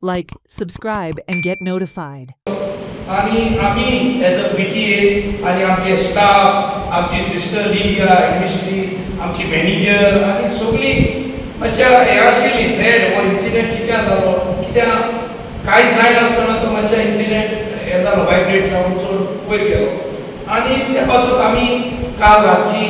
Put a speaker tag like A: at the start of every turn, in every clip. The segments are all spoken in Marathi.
A: Like, subscribe, and get notified.
B: आणि आम्ही एज अ PTA आणि आमचे स्टाफ, आमची सिस्टर लिबिया ॲडमिनिस्ट्रेटिव्ह, आमची मॅनेजर आणि सगळी मातशें हें आशिल्ली सॅड हो इन्सिडेंट कित्याक जालो, कित्याक कांय जायनासतना तो मातशें इन्सिडेंट हें जालो वायब्रेट जावन चड वयर गेलो आनी त्या पासून आमी काल रातची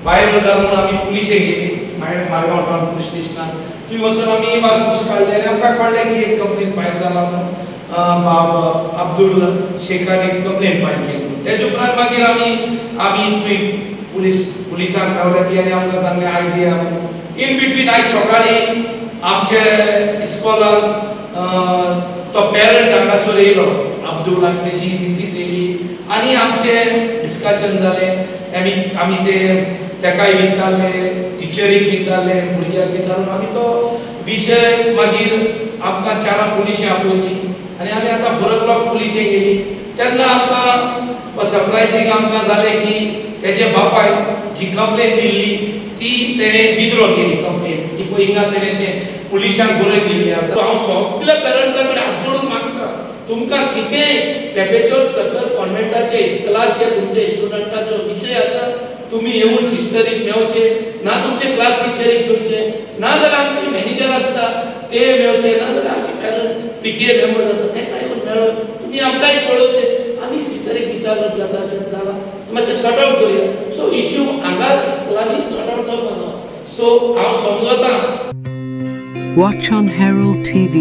B: भायर उरता म्हणून आमी पुलिशेक गेली मारगांव टावन पुलीस स्टेशनार. थंय वचून आमी वासपूस काडली आनी आमकां कळ्ळें की एक कंप्लेन फायल जाला म्हणून बाब अब्दुल शेखान एक कंप्लेन फायल केली. तेजे उपरांत मागीर आमी थंय पुलिसांक धांवले आनी आमकां सांगलें आयज या म्हणून. इन बिटवीन आयज सकाळीं आमचे इस्कॉलान तो पेरंट हांगासर येयलो अब्दुल आनी तेजी मिसीस येयली आनी आमचें डिस्कशन जालें. आमी तेकाय विचारलें, टिचरीक विचारलें, भुरग्याक विचारून आमी तो विशय मागीर आमकां चारां पुलिशें आपयली आनी आमी आतां 4 o'clock पुलिशेक गेली. तेन्ना आमकां सरप्रायझींग आमकां जालें की तेजे बापाय जी कंप्लेन दिल्ली ती तेणें विथड्रॉ केली कंप्लेन. ही पळय हिंगा तेणें तें पुलिशांक बरयन दिल्ली आसा. हांव सगळ्या पेरंट्सां कडेन हात जोडून मागता तुमकां कितेंय पेपेचोर सकल कॉन्व्हेंटाचे इस्कॉलाचे तुमचे स्टुडंटाचो विशय आसा तुम्ही येऊन सिस्टरीक मेवचे ना, तुमचे क्लास टिचरीक मेवचे ना, जाल्यार आमचे मॅनेजर आसता ते मेवचे ना, जाल्यार आमचे पेरंट PTA मेंबर आसता तेका येवन मेळोन तुमी आमकांय कळोवचे. आमी सिस्टरीक विचारप जाता अशें जालां मातशें सॉर्ट आवट करुया. सो इश्यू हांगा इस्कॉलांनी सॉर्ट आवट जावपाक जाय. सो हांव समजतां.
A: Watch on Herald TV.